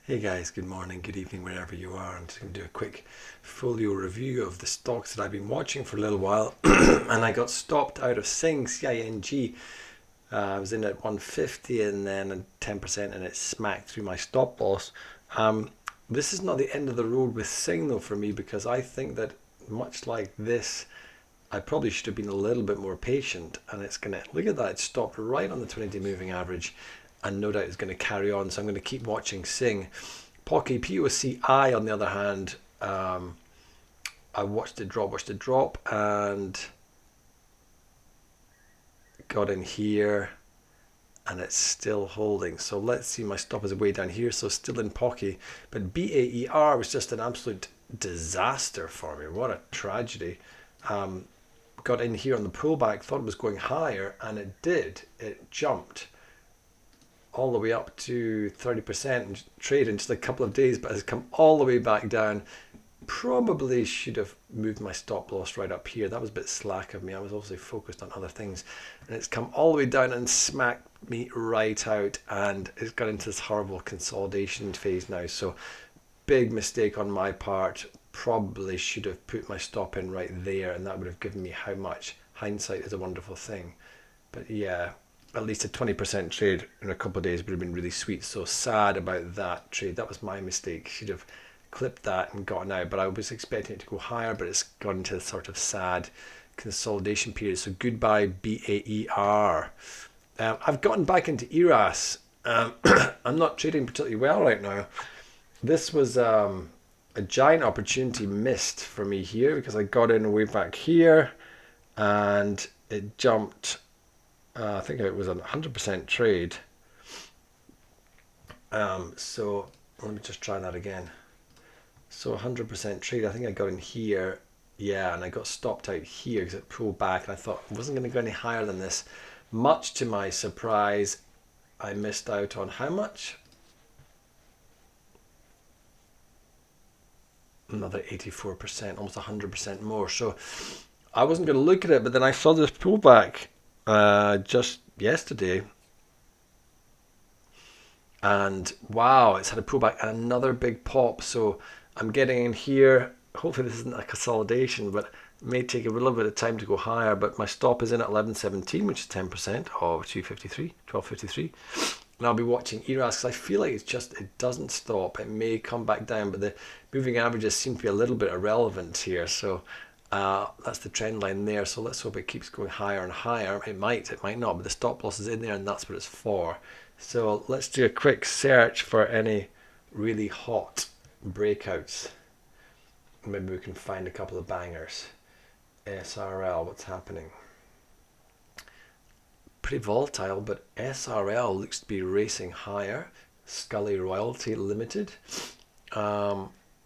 Hey guys, good morning, good evening, wherever you are. I'm just going to do a quick folio review of the stocks that I've been watching for a little while. And I got stopped out of Sing, CING. I was in at 150 and then 10% and it smacked through my stop loss. This is not the end of the road with Sing though for me, because I think that much like this, I probably should have been a little bit more patient, and it's going to, look at that, it stopped right on the 20-day moving average, and no doubt it's going to carry on. So I'm going to keep watching Sing. Pocky POCI, on the other hand, I watched it drop, and got in here, and it's still holding. So let's see, my stop is way down here, so still in Pocky. But BAER was just an absolute disaster for me. What a tragedy. Got in here on the pullback, thought it was going higher, and it did. It jumped all the way up to 30% trade in just a couple of days, but has come all the way back down. Probably should have moved my stop loss right up here. That was a bit slack of me. I was obviously focused on other things, and it's come all the way down and smacked me right out, and it's got into this horrible consolidation phase now. So big mistake on my part. Probably should have put my stop in right there, and that would have given me how much. Hindsight is a wonderful thing. But yeah, at least a 20% trade in a couple of days would have been really sweet. So sad about that trade. That was my mistake. Should have clipped that and gotten out. But I was expecting it to go higher, but it's gone into a sort of sad consolidation period. So goodbye BAER. I've gotten back into ERAS. I'm not trading particularly well right now. This was a giant opportunity missed for me here, because I got in way back here and it jumped. I think it was a 100% trade. So let me just try that again. So 100% trade. I think I got in here. Yeah, and I got stopped out here because it pulled back, and I thought it wasn't going to go any higher than this. Much to my surprise, I missed out on how much? Another 84%, almost 100% more. So I wasn't going to look at it, but then I saw this pullback just yesterday, and wow, it's had a pullback and another big pop. So I'm getting in here. Hopefully this isn't a consolidation, but it may take a little bit of time to go higher. But my stop is in at 11.17, which is 10% of 12.53. And I'll be watching ERAS because I feel like it doesn't stop. It may come back down, but the moving averages seem to be a little bit irrelevant here. So that's the trend line there. So let's hope it keeps going higher and higher. It might not, but the stop loss is in there, and that's what it's for. So let's do a quick search for any really hot breakouts. Maybe we can find a couple of bangers. SRL, what's happening? Pretty volatile, but SRL looks to be racing higher. Scully Royalty Limited.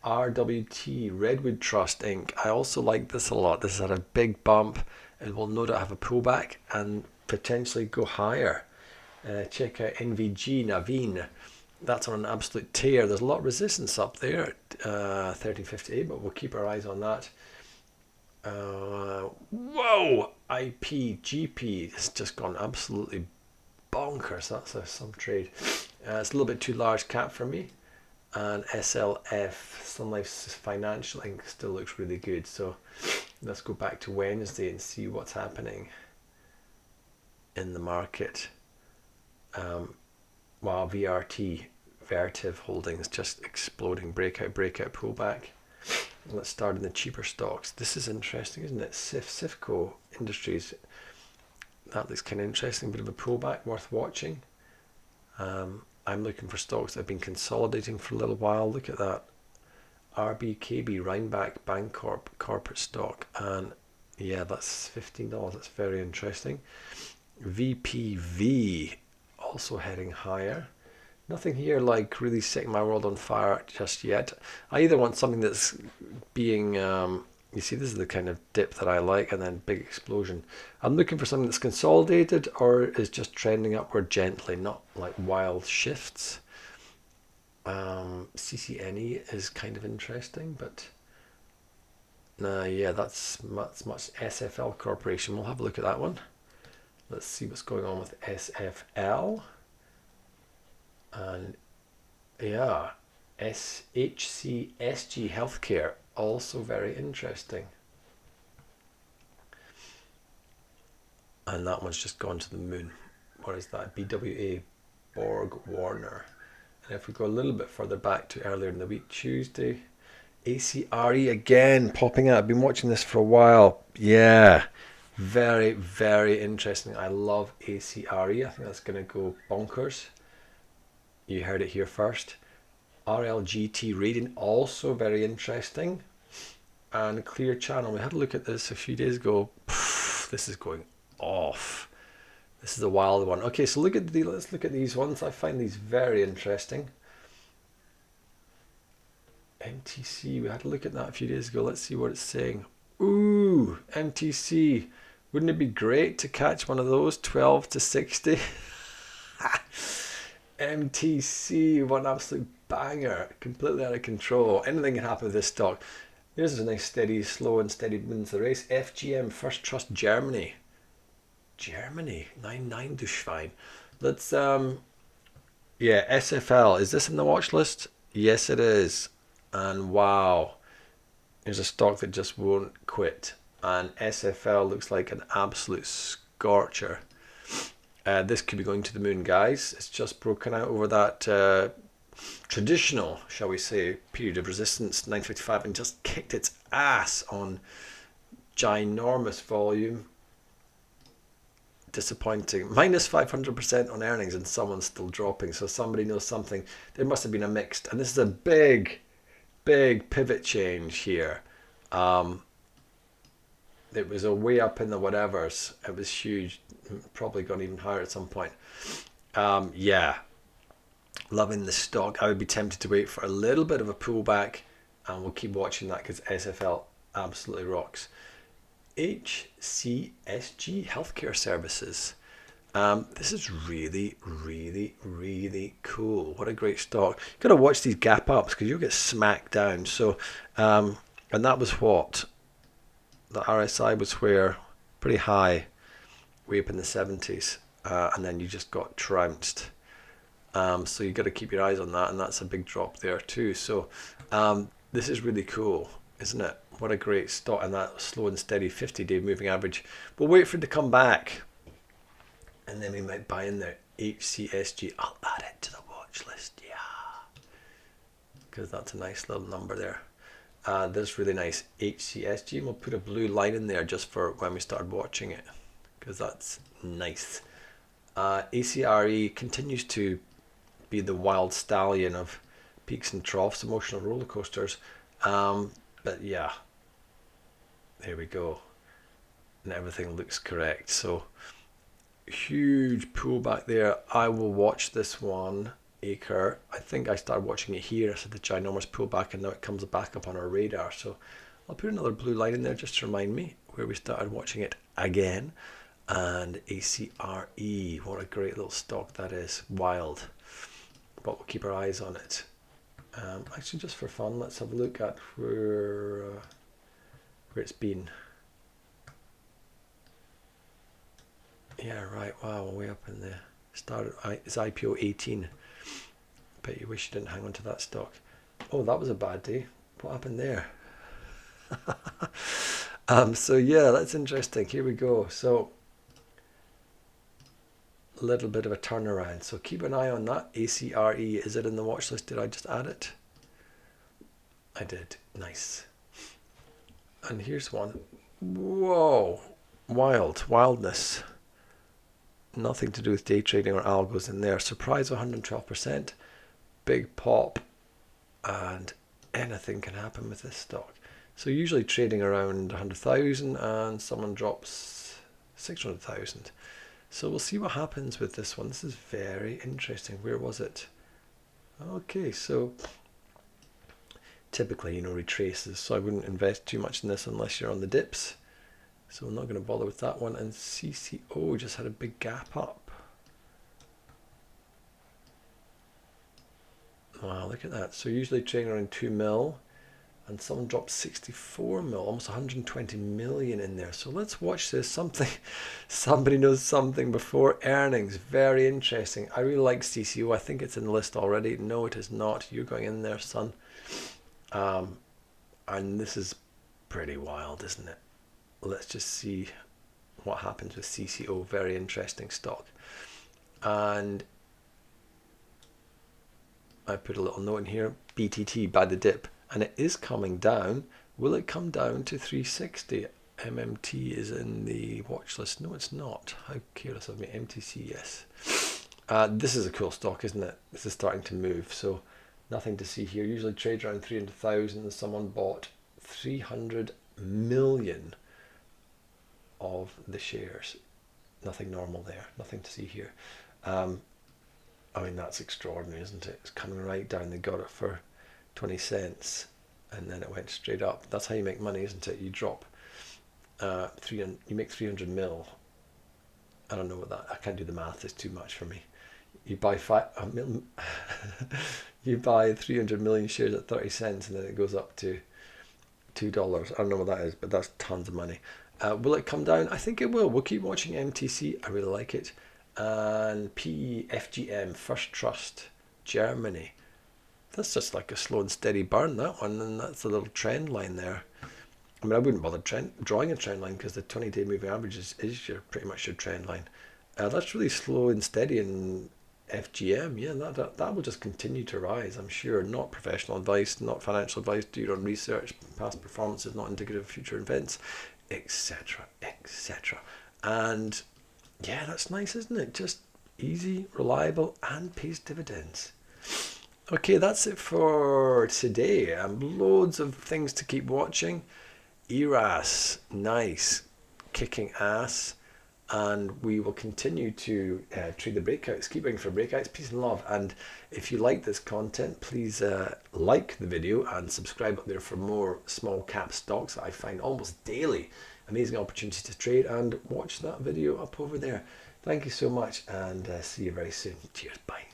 RWT, Redwood Trust Inc. I also like this a lot. This has had a big bump. It will no doubt have a pullback and potentially go higher. Check out NVG, Naveen. That's on an absolute tear. There's a lot of resistance up there at 1358, but we'll keep our eyes on that. Whoa! IPGP has just gone absolutely bonkers. That's some trade. It's a little bit too large cap for me. And SLF, Sun Life Financial Inc. still looks really good. So let's go back to Wednesday and see what's happening in the market. Wow, VRT, Vertiv Holdings just exploding, breakout, pullback. Let's start in the cheaper stocks. This is interesting, isn't it? Sifco Industries. That looks kind of interesting. Bit of a pullback, worth watching. I'm looking for stocks that have been consolidating for a little while. Look at that. RBKB, Rhinebeck Bancorp, corporate stock. And yeah, that's $15. That's very interesting. VPV, also heading higher. Nothing here like really setting my world on fire just yet. I either want something that's being, you see, this is the kind of dip that I like, and then big explosion. I'm looking for something that's consolidated or is just trending upward gently, not like wild shifts. CCNE is kind of interesting, but yeah, that's much SFL Corporation. We'll have a look at that one. Let's see what's going on with SFL. And yeah, HCSG Healthcare, also very interesting. And that one's just gone to the moon. What is that? BWA, Borg Warner. And if we go a little bit further back to earlier in the week, Tuesday, ACRE again popping out. I've been watching this for a while. Yeah, very, very interesting. I love ACRE. I think that's going to go bonkers. You heard it here first. RLGT rating, also very interesting. And Clear Channel, we had a look at this a few days ago. This is going off. This is a wild one. Okay, so let's look at these ones. I find these very interesting. MTC, we had a look at that a few days ago. Let's see what it's saying. Ooh, MTC. Wouldn't it be great to catch one of those 12 to 60? MTC, what an absolute banger. Completely out of control. Anything can happen with this stock. Here's a nice steady, slow and steady wins the race. FGM, First Trust Germany. Germany, 99 Duschwein. Let's, yeah, SFL. Is this in the watch list? Yes, it is. And wow, there's a stock that just won't quit. And SFL looks like an absolute scorcher. This could be going to the moon, guys. It's just broken out over that traditional, shall we say, period of resistance, 955, and just kicked its ass on ginormous volume. Disappointing. Minus 500% on earnings, and someone's still dropping. So somebody knows something. There must have been a mixed, and this is a big pivot change here. It was a way up in the whatevers. It was huge, probably gone even higher at some point. Yeah, loving the stock. I would be tempted to wait for a little bit of a pullback, and we'll keep watching that because SFL absolutely rocks. HCSG Healthcare Services. This is really cool. What a great stock. You've got to watch these gap ups because you'll get smacked down. So, and that was what? The RSI was where? Pretty high, way up in the 70s. And then you just got trounced. So you got to keep your eyes on that. And that's a big drop there too. So this is really cool, isn't it? What a great stock. And that slow and steady 50-day moving average. We'll wait for it to come back. And then we might buy in there HCSG. I'll add it to the watch list, yeah, because that's a nice little number there. This really nice HCSG, and we'll put a blue line in there just for when we started watching it, because that's nice. ACRE continues to be the wild stallion of peaks and troughs, emotional roller coasters. But yeah, there we go, and everything looks correct. So huge pullback there. I will watch this one, Acre. I think I started watching it here. I said the ginormous pullback, and now it comes back up on our radar. So I'll put another blue line in there just to remind me where we started watching it again. And ACRE, what a great little stock that is. Wild. But we'll keep our eyes on it. Actually, just for fun, let's have a look at where it's been. Yeah, right. Wow, way up in there. Started. It's IPO 18. Bet you wish you didn't hang on to that stock. Oh, that was a bad day. What happened there? So yeah, that's interesting. Here we go. So a little bit of a turnaround. So keep an eye on that. ACRE. Is it in the watch list? Did I just add it? I did. Nice. And here's one. Whoa, wildness. Nothing to do with day trading or algos in there. Surprise 112%. Big pop. And anything can happen with this stock. So usually trading around 100,000 and someone drops 600,000. So we'll see what happens with this one. This is very interesting. Where was it? Okay, so typically, retraces. So I wouldn't invest too much in this unless you're on the dips. So I'm not going to bother with that one. And CCO just had a big gap up. Wow, look at that. So usually trading around 2 mil. and someone dropped 64 mil, almost 120 million in there. So let's watch this. Somebody knows something before earnings. Very interesting. I really like CCO. I think it's in the list already. No, it is not. You're going in there, son. And this is pretty wild, isn't it? Let's just see what happens with CCO. Very interesting stock. And I put a little note in here, BTT by the dip, and it is coming down. Will it come down to 360? MMT is in the watch list. No, it's not. How careless of me. MTC, yes. This is a cool stock, isn't it? This is starting to move, so nothing to see here. Usually trades around 300,000, and someone bought 300 million of the shares. Nothing normal there. Nothing to see here. I mean, that's extraordinary, isn't it? It's coming right down. They got it for 20 cents and then it went straight up. That's how you make money, isn't it? You drop you make 300 mil. I don't know what that, I can't do the math, it's too much for me. You buy you buy 300 million shares at 30 cents and then it goes up to $2. I don't know what that is, but that's tons of money. Will it come down? I think it will. We'll keep watching MTC. I really like it. And PE, FGM, First Trust, Germany. That's just like a slow and steady burn, that one, and that's a little trend line there. I mean, I wouldn't bother drawing a trend line because the 20-day moving average is pretty much your trend line. That's really slow and steady in FGM. Yeah, that will just continue to rise, I'm sure. Not professional advice, not financial advice. Do your own research. Past performance is not indicative of future events, etc., etc. And yeah, that's nice, isn't it? Just easy, reliable, and pays dividends. Okay, that's it for today. Loads of things to keep watching. ERAS, nice, kicking ass. And we will continue to trade the breakouts. Keep waiting for breakouts. Peace and love. And if you like this content, please like the video and subscribe up there for more small cap stocks that I find almost daily. Amazing opportunity to trade, and watch that video up over there. Thank you so much, and see you very soon. Cheers. Bye.